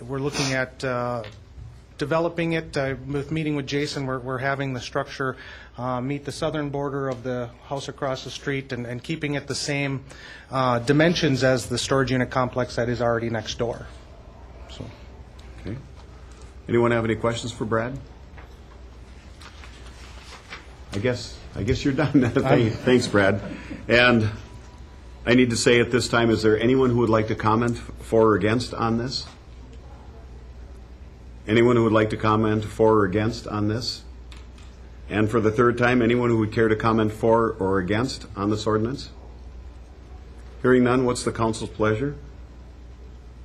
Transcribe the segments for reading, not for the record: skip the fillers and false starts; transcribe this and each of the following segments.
we're looking at developing it. With meeting with Jason, we're having the structure meet the southern border of the house across the street and keeping it the same dimensions as the storage unit complex that is already next door. So. Okay. Anyone have any questions for Brad? I guess you're done. Thanks, Brad. And I need to say at this time, is there anyone who would like to comment for or against on this? Anyone who would like to comment for or against on this? And for the third time, anyone who would care to comment for or against on this ordinance? Hearing none, what's the council's pleasure?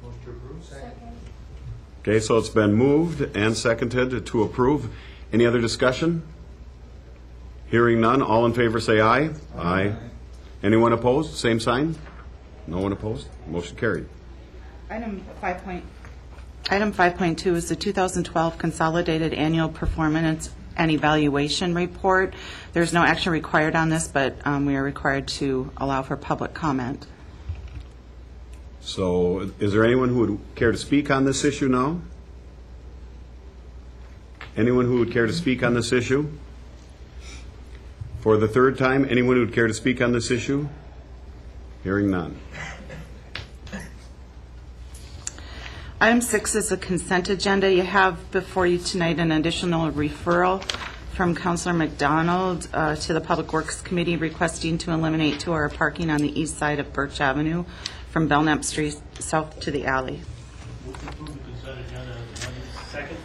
Motion to approve. Second. Okay, so it's been moved and seconded to approve. Any other discussion? Hearing none, all in favor say aye. Aye. Anyone opposed? Same sign? No one opposed? Motion carried. Item 5.2 is the 2012 Consolidated Annual Performance and Evaluation Report. There's no action required on this, but we are required to allow for public comment. So is there anyone who would care to speak on this issue now? Anyone who would care to speak on this issue? For the third time, anyone who would care to speak on this issue? Hearing none. Item 6 is a consent agenda. You have before you tonight an additional referral from Councilor McDonald to the Public Works Committee requesting to eliminate 2-hour parking on the east side of Birch Avenue from Belknap Street south to the alley. Move to approve the consent agenda as amended. Second.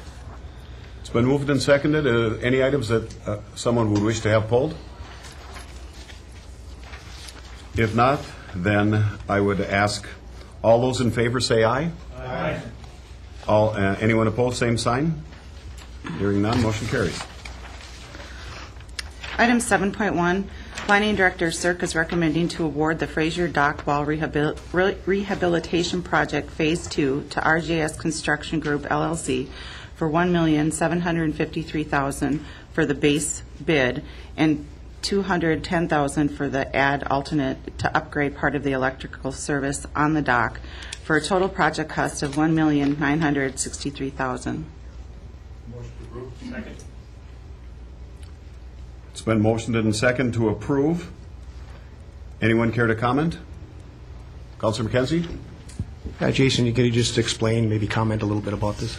It's been moved and seconded. Any items that someone would wish to have pulled? If not, then I would ask all those in favor say aye. Aye. Anyone opposed, same sign. Hearing none, motion carries. Item 7.1, Planning Director Cirque is recommending to award the Fraser Dock Wall Rehabilitation Project Phase 2 to RJS Construction Group LLC for $1,753,000 for the base bid and $210,000 for the add alternate to upgrade part of the electrical service on the dock for a total project cost of $1,963,000. Motion to approve. Second. It's been motioned and seconded to approve. Anyone care to comment? Councilor McKenzie? Jason, can you just explain, maybe comment a little bit about this?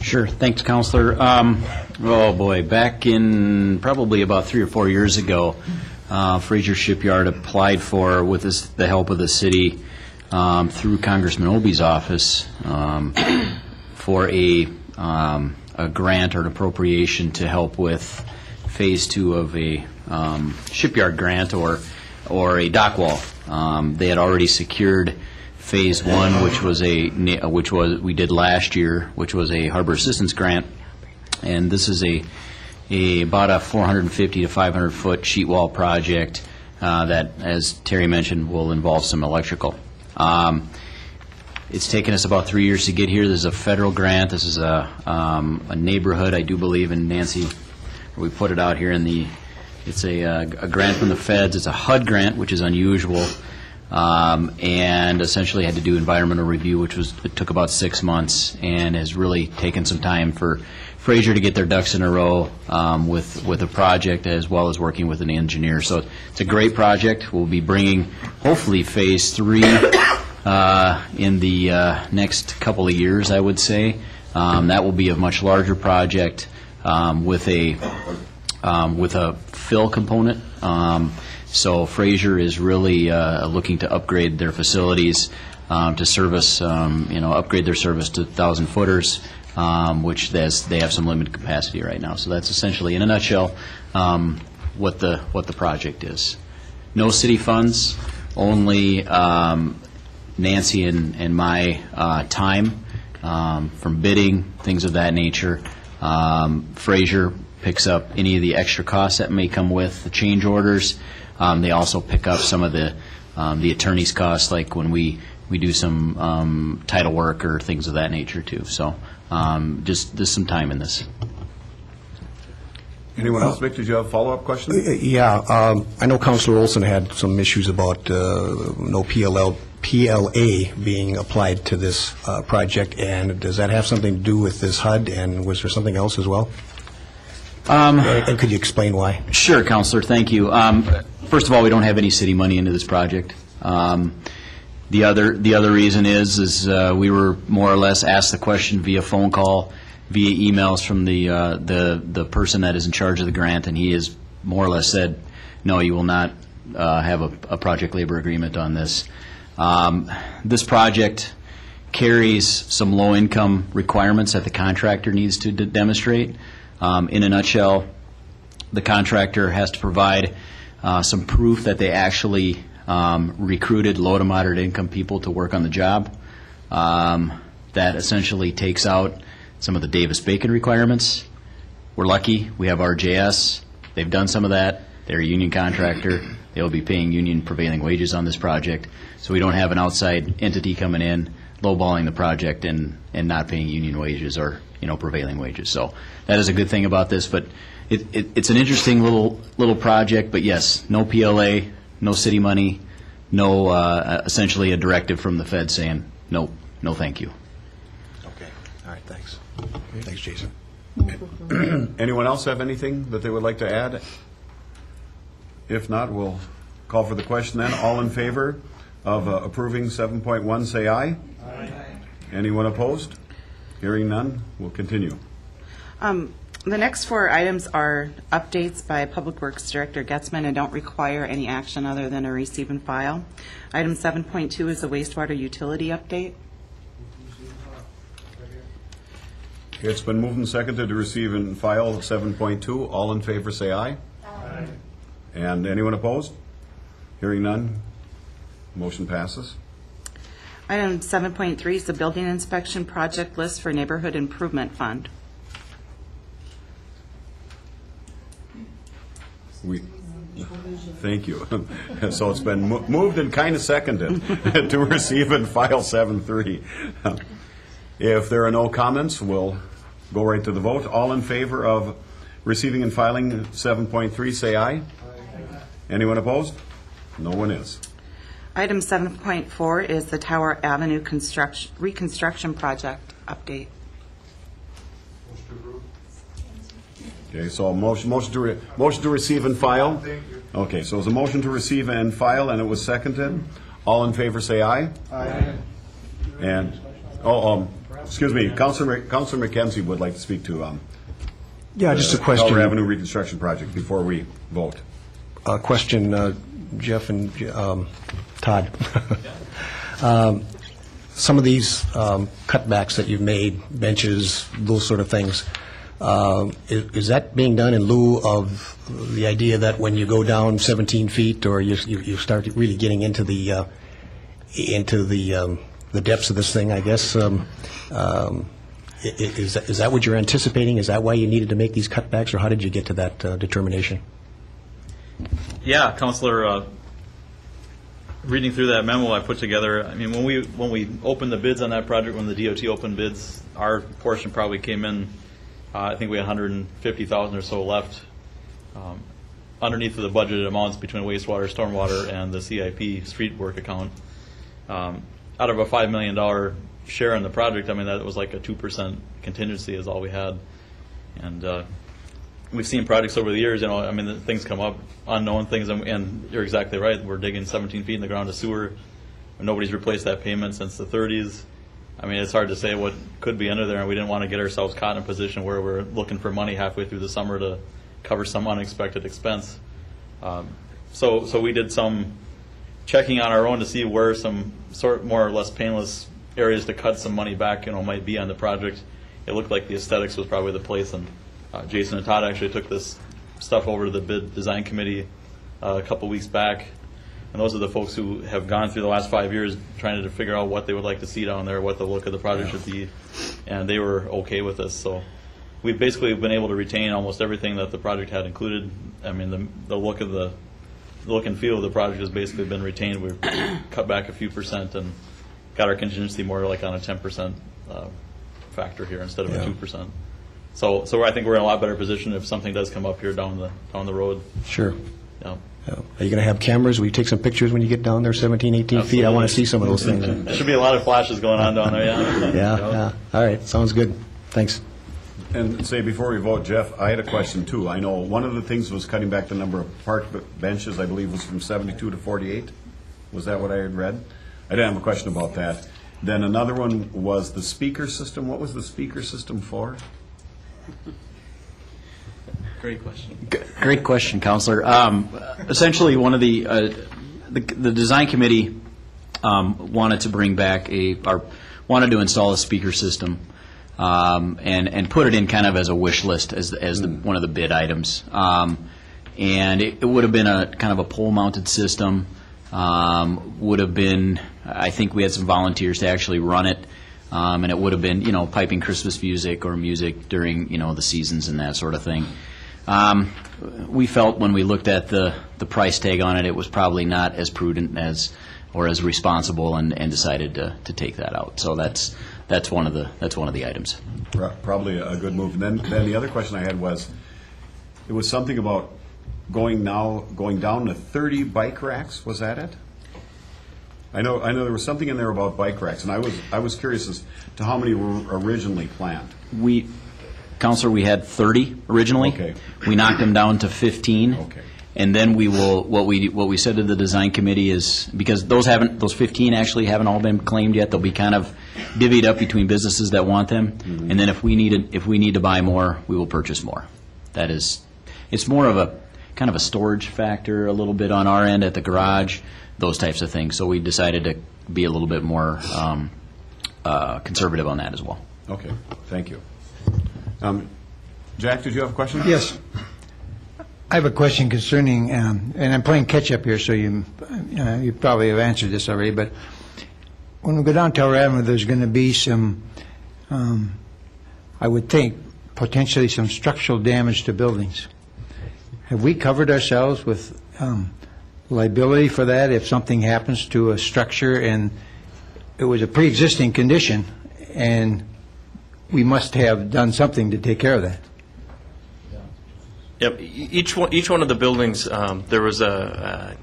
Sure. Thanks, Counselor. Oh, boy. Back in probably about 3 or 4 years ago, Fraser Shipyard applied for, with the help of the city, through Congressman Obie's office, for a grant or an appropriation to help with Phase 2 of a shipyard grant or a dock wall. They had already secured Phase 1, which was we did last year, which was a harbor assistance grant, and this is about a 450 to 500 foot sheet wall project that, as Terry mentioned, will involve some electrical. It's taken us about 3 years to get here. This is a federal grant. This is a neighborhood, I do believe, in Nancy. We put it out here in the. It's a grant from the feds. It's a HUD grant, which is unusual. And essentially had to do environmental review, it took about 6 months, and has really taken some time for Fraser to get their ducks in a row with a project, as well as working with an engineer. So it's a great project. We'll be bringing hopefully Phase 3 in the next couple of years, I would say. That will be a much larger project with a fill component. So Fraser is really looking to upgrade their facilities to service, upgrade their service to 1,000 footers, which they have some limited capacity right now. So that's essentially, in a nutshell, what the project is. No city funds, only Nancy and my time from bidding, things of that nature. Fraser picks up any of the extra costs that may come with the change orders. They also pick up some of the attorney's costs, like when we do some title work or things of that nature too. So just some time in this. Anyone else, Vic? Did you have a follow-up question? Yeah, I know Councilor Olson had some issues about no PLL PLA being applied to this project, and does that have something to do with this HUD, and was there something else as well? And could you explain why? Sure, Counselor, thank you. First of all, we don't have any city money into this project. The other reason is we were more or less asked the question via phone call, via emails from the person that is in charge of the grant, and he has more or less said, no, you will not have a project labor agreement on this. This project carries some low-income requirements that the contractor needs to demonstrate. In a nutshell, the contractor has to provide some proof that they actually recruited low to moderate income people to work on the job. That essentially takes out some of the Davis-Bacon requirements. We're lucky. We have RJS. They've done some of that. They're a union contractor. They'll be paying union prevailing wages on this project. So we don't have an outside entity coming in, lowballing the project and not paying union wages or prevailing wages. So that is a good thing about this. But it's an interesting little project. But yes, no PLA, no city money, no essentially a directive from the Fed saying no, thank you. Okay. All right, thanks. Thanks, Jason. Anyone else have anything that they would like to add? If not, we'll call for the question then. All in favor of approving 7.1, say aye. Aye. Anyone opposed? Hearing none, we'll continue. The next 4 items are updates by Public Works Director Getzman and don't require any action other than a receive and file. Item 7.2 is a wastewater utility update. It's been moved and seconded to receive and file 7.2. All in favor, say aye. Aye. And anyone opposed? Hearing none, motion passes. Item 7.3 is the building inspection project list for Neighborhood Improvement Fund. Thank you. So it's been moved and kind of seconded to receive and file 7.3. If there are no comments, we'll go right to the vote. All in favor of receiving and filing 7.3, say aye. Aye. Anyone opposed? No one is. Item 7.4 is the Tower Avenue reconstruction project update. Okay, so motion to receive and file. Thank you. Okay, so it was a motion to receive and file, and it was seconded. All in favor, say aye. Aye. And excuse me, Councilor McKenzie would like to speak to Yeah, just a question. Tower Avenue reconstruction project before we vote. A question, Jeff and Todd. Some of these cutbacks that you've made, benches, those sort of things, is that being done in lieu of the idea that when you go down 17 feet or you start really getting into the depths of this thing, I guess, is that what you're anticipating? Is that why you needed to make these cutbacks, or how did you get to that determination? Yeah, Counselor, reading through that memo I put together, I mean, when we opened the bids on that project, when the DOT opened bids, our portion probably came in, I think we had $150,000 or so left underneath of the budgeted amounts between wastewater, stormwater, and the CIP street work account. Out of a $5 million share in the project, I mean, that was like a 2% contingency is all we had. And we've seen projects over the years, I mean, things come up, unknown things, and you're exactly right. We're digging 17 feet in the ground of sewer. Nobody's replaced that pavement since the 30s. I mean, it's hard to say what could be under there, and we didn't want to get ourselves caught in a position where we're looking for money halfway through the summer to cover some unexpected expense. So we did some checking on our own to see where some sort more or less painless areas to cut some money back, might be on the project. It looked like the aesthetics was probably the place, and Jason and Todd actually took this stuff over to the bid design committee a couple weeks back. And those are the folks who have gone through the last 5 years trying to figure out what they would like to see down there, what the look of the project should be, and they were okay with this. So we've basically been able to retain almost everything that the project had included. I mean, the look of the look and feel of the project has basically been retained. We've cut back a few percent and got our contingency more like on a 10% factor here instead of a 2%. So I think we're in a lot better position if something does come up here down the road. Sure. Yeah. Are you going to have cameras? Will you take some pictures when you get down there 17, 18 feet? I want to see some of those things. There should be a lot of flashes going on down there, yeah. Yeah. All right, sounds good. Thanks. And say, before we vote, Jeff, I had a question too. I know one of the things was cutting back the number of park benches, I believe was from 72 to 48. Was that what I had read? I didn't have a question about that. Then another one was the speaker system. What was the speaker system for? Great question. Great question, Counselor. Essentially, one of the design committee wanted to bring back wanted to install a speaker system and put it in kind of as a wish list as one of the bid items. And it would have been a kind of a pole-mounted system. Would have been, I think we had some volunteers to actually run it. And it would have been, piping Christmas music or music during, the seasons and that sort of thing. We felt when we looked at the price tag on it, it was probably not as prudent or as responsible, and decided to take that out. So that's one of the items. Probably a good move. And then the other question I had was, it was something about going down to 30 bike racks. Was that it? I know there was something in there about bike racks, and I was curious as to how many were originally planned. Counselor, we had 30 originally. Okay. We knocked them down to 15. Okay. And then we will, what we said to the design committee is, because those 15 actually haven't all been claimed yet, they'll be kind of divvied up between businesses that want them. Mm-hmm. And then if we need to buy more, we will purchase more. It's more of a kind of a storage factor a little bit on our end at the garage, those types of things. So we decided to be a little bit more conservative on that as well. Okay, thank you. Jack, did you have a question? Yes. I have a question concerning, and I'm playing catch-up here, so you probably have answered this already, but when we go down Tower Avenue, there's going to be some, I would think, potentially some structural damage to buildings. Have we covered ourselves with liability for that if something happens to a structure and it was a pre-existing condition and we must have done something to take care of that? Yep. Each one of the buildings, there was a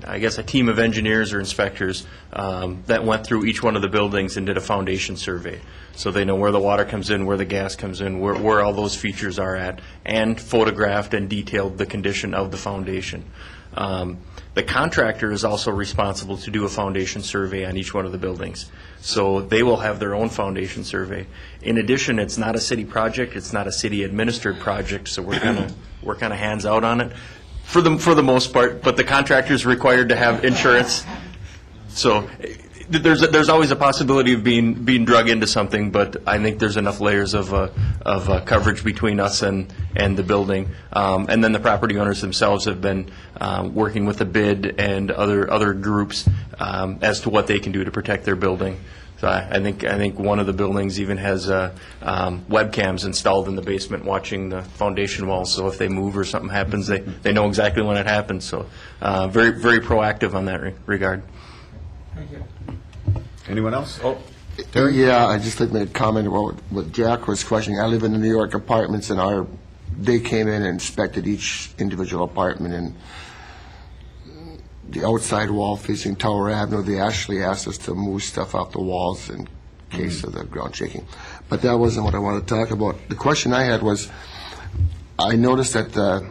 team of engineers or inspectors that went through each one of the buildings and did a foundation survey. So they know where the water comes in, where the gas comes in, where all those features are at, and photographed and detailed the condition of the foundation. The contractor is also responsible to do a foundation survey on each one of the buildings. So they will have their own foundation survey. In addition, it's not a city project, it's not a city administered project, so we're kind of hands out on it for the most part, but the contractor is required to have insurance. So there's always a possibility of being drug into something, but I think there's enough layers of coverage between us and the building. And then the property owners themselves have been working with the bid and other groups as to what they can do to protect their building. So I think one of the buildings even has webcams installed in the basement watching the foundation walls. So if they move or something happens, they know exactly when it happens. So very, very proactive on that regard. Thank you. Anyone else? Oh, Yeah, I just like to make a comment about what Jack was questioning. I live in the New York apartments, and they came in and inspected each individual apartment, and the outside wall facing Tower Avenue, they actually asked us to move stuff off the walls in case of the ground shaking. But that wasn't what I wanted to talk about. The question I had was, I noticed that the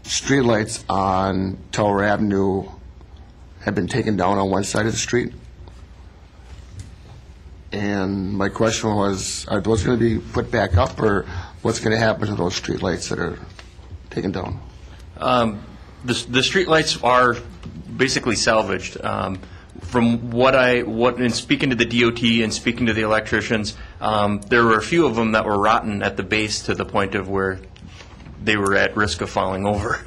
streetlights on Tower Avenue have been taken down on one side of the street. And my question was, are those going to be put back up, or what's going to happen to those streetlights that are taken down? The streetlights are basically salvaged. From in speaking to the DOT and speaking to the electricians, there were a few of them that were rotten at the base to the point of where they were at risk of falling over.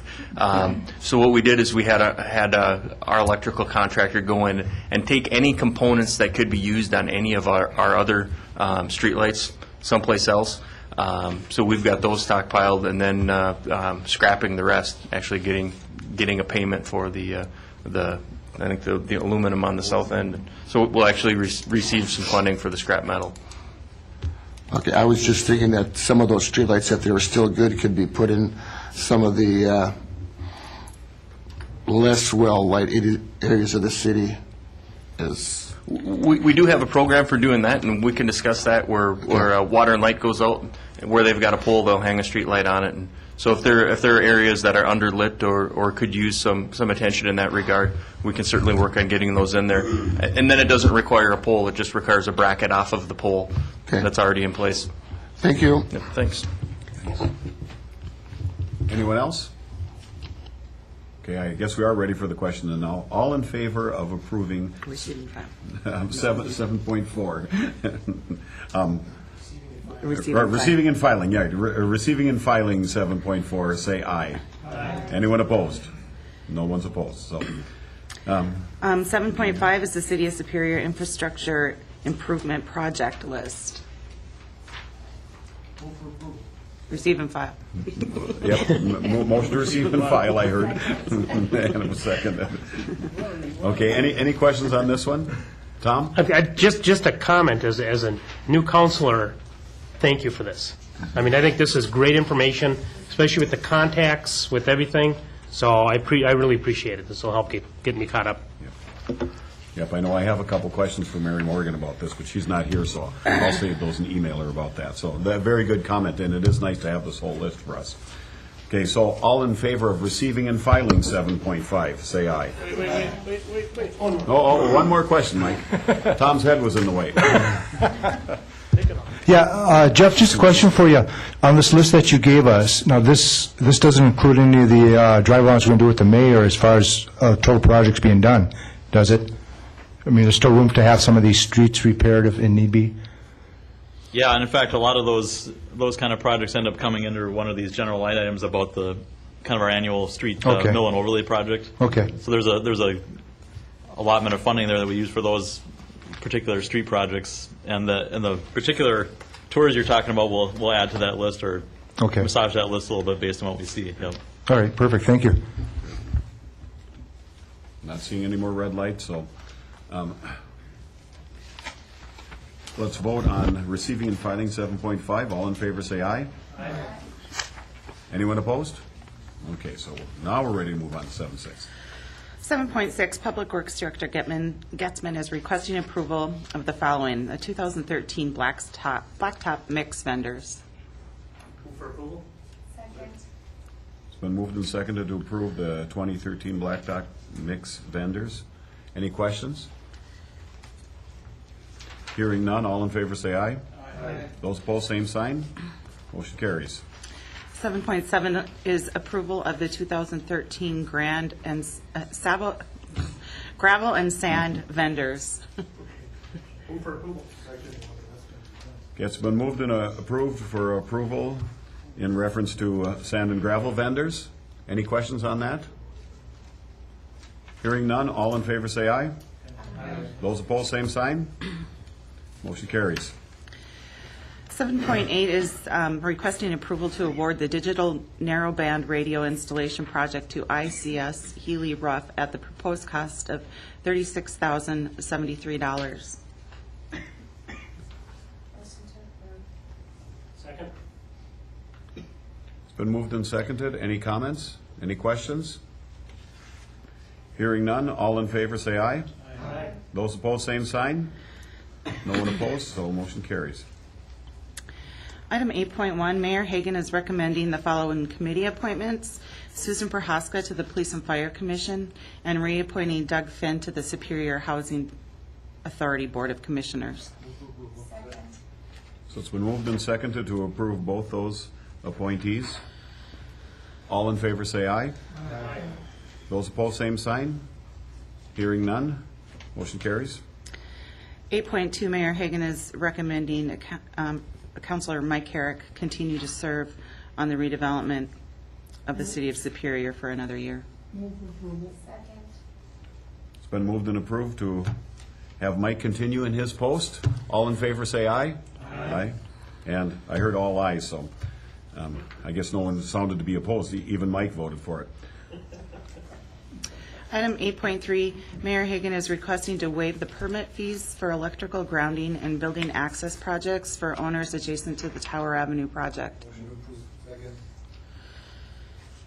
So what we did is we had our electrical contractor go in and take any components that could be used on any of our other streetlights someplace else. So we've got those stockpiled, and then scrapping the rest, actually getting a payment for the aluminum on the south end. So we'll actually receive some funding for the scrap metal. Okay, I was just thinking that some of those streetlights, if they were still good, could be put in some of the less well-lighted areas of the city as, We do have a program for doing that, and we can discuss that where water and light goes out, and where they've got a pole, they'll hang a street light on it. And so if there are areas that are underlit or could use some attention in that regard, we can certainly work on getting those in there. And then it doesn't require a pole, it just requires a bracket off of the pole Okay. that's already in place. thank you. Yep, thanks. Anyone else? Okay, I guess we are ready for the question and now. All in favor of approving Receiving file. 7.4? Receiving file. Receiving and filing, yeah. Receiving and filing 7.4, say aye. Aye. Anyone opposed? No one's opposed, so. 7.5 is the City of Superior Infrastructure Improvement Project List. Receive and file. Yep, motion to receive and file, I heard. And it was seconded. Okay, any questions on this one? Tom? Just a comment as a new counselor, thank you for this. I mean, I think this is great information, especially with the contacts, with everything. So I really appreciate it. This will help get me caught up. Yep, I know I have a couple questions for Mary Morgan about this, but she's not here, so I'll save those and email her about that. So, that very good comment, and it is nice to have this whole list for us. Okay, so all in favor of receiving and filing 7.5, say aye. Wait. Oh, one more question, Mike. Tom's head was in the way. Yeah, Jeff, just a question for you. On this list that you gave us, now this doesn't include any of the drive-ons we're going to do with the mayor as far as total projects being done, does it? I mean, there's still room to have some of these streets repaired if need be? Yeah, and in fact, a lot of those kind of projects end up coming under one of these general line items about the kind of our annual street Okay. mill and overlay project. Okay. So there's a allotment of funding there that we use for those particular street projects, and the particular tours you're talking about we'll add to that list or Okay. massage that list a little bit based on what we see. Yep. All right, perfect, thank you. Not seeing any more red lights, so let's vote on receiving and filing 7.5. All in favor, say aye. Aye. Anyone opposed? Okay, so now we're ready to move on to 7.6. 7.6, Public Works Director Getzman is requesting approval of the following: the 2013 blacktop mix vendors. Move for approval? It's been moved and seconded to approve the 2013 Blacktop Mix vendors. Any questions? Hearing none, all in favor say aye. Aye. Those opposed, same sign. Motion carries. 7.7 is approval of the 2013 gravel and sand vendors. Move for approval. Okay, it's been moved and approved for approval in reference to sand and gravel vendors. Any questions on that? Hearing none, all in favor say aye. Aye. Those opposed, same sign. Motion carries. 7.8 is requesting approval to award the digital narrowband radio installation project to ICS Healy Ruff at the proposed cost of $36,073. Second? It's been moved and seconded. Any comments? Any questions? Hearing none, all in favor say aye. Aye. Those opposed, same sign. No one opposed, so motion carries. Item 8.1, Mayor Hagan is recommending the following committee appointments: Susan Prohaska to the Police and Fire Commission, and reappointing Doug Finn to the Superior Housing Authority Board of Commissioners. So it's been moved and seconded to approve both those appointees. All in favor say aye. Aye. Those opposed, same sign. Hearing none, motion carries. 8.2, Mayor Hagan is recommending Councilor Mike Herrick continue to serve on the redevelopment of the City of Superior for another year. It's been moved and approved to have Mike continue in his post. All in favor say aye. Aye. And I heard all ayes, so I guess no one sounded to be opposed. Even Mike voted for it. Item 8.3, Mayor Hagan is requesting to waive the permit fees for electrical grounding and building access projects for owners adjacent to the Tower Avenue project.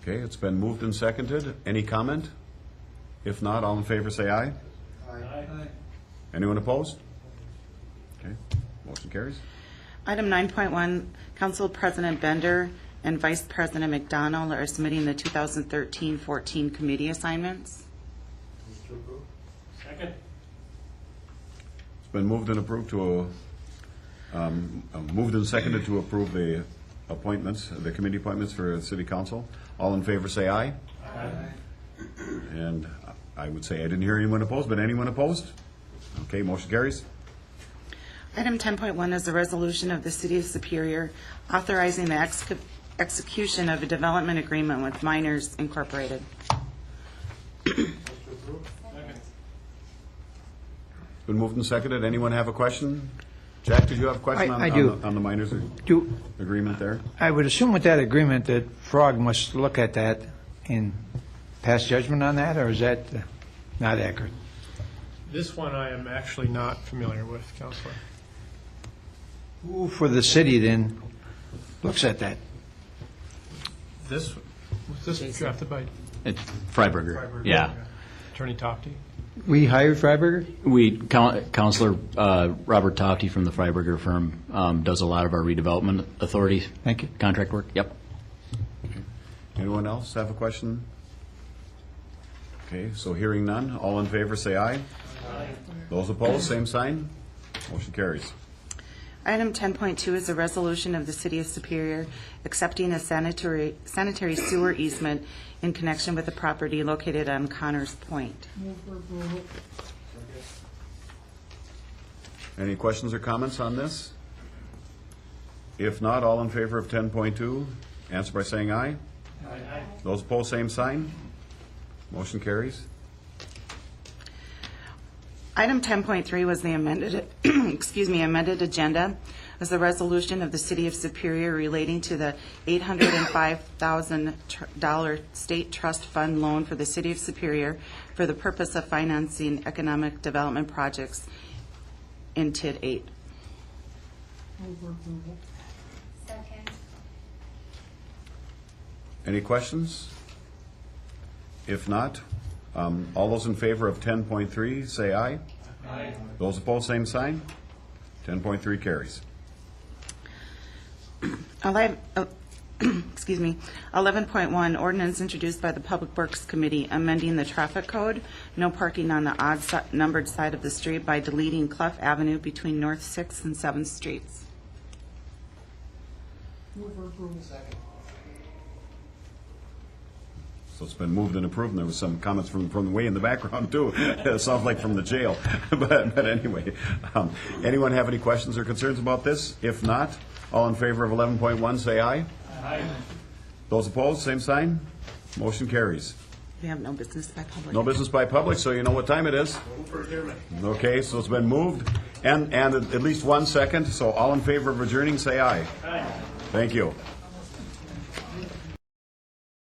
Okay, it's been moved and seconded. Any comment? If not, all in favor, say aye. Anyone opposed? Okay, motion carries. Item 9.1, Council President Bender and Vice President McDonald are submitting the 2013-14 committee assignments. Second. It's been moved and approved to, moved and seconded to approve the appointments, the committee appointments for the city council. All in favor, say aye. Aye. And I would say I didn't hear anyone opposed, but anyone opposed? Okay, motion carries. Item 10.1 is a resolution of the City of Superior authorizing the execution of a development agreement with Miners Incorporated. Been moved and seconded. Anyone have a question? Jack, did you have a question I do. on the miners Do, agreement there? I would assume with that agreement that Frog must look at that and pass judgment on that, or is that not accurate? This one I am actually not familiar with, Counselor. Who for the city then looks at that? This, was this drafted by It's Freiberger. Freiberger? Yeah. Attorney Tofty? We hired Freiberger? Counselor Robert Tofty from the Freiberger firm does a lot of our redevelopment authority. Thank you. Contract work. Yep. Anyone else have a question? Okay, so hearing none, all in favor say aye. Aye. Those opposed, same sign. Motion carries. Item 10.2 is a resolution of the City of Superior accepting a sanitary sewer easement in connection with the property located on Connors Point. Any questions or comments on this? If not, all in favor of 10.2, answer by saying aye. Aye. Those opposed, same sign. Motion carries. Item 10.3 was the amended, amended agenda as the resolution of the City of Superior relating to the $805,000 state trust fund loan for the City of Superior for the purpose of financing economic development projects in TID 8. Second. Any questions? If not, all those in favor of 10.3, say aye. Aye. Those opposed, same sign. 10.3 carries. 11.1, ordinance introduced by the Public Works Committee amending the traffic code, no parking on the odd numbered side of the street by deleting Clough Avenue between North 6th and 7th Streets. So it's been moved and approved, and there was some comments from the way in the background, too. It sounds like from the jail. But anyway, anyone have any questions or concerns about this? If not, all in favor of 11.1, say aye. Aye. Those opposed, same sign. Motion carries. We have no business by public. No business by public, so you know what time it is. Okay, so it's been moved, and at least 1 second, so all in favor of adjourning, say aye. Aye. Thank you.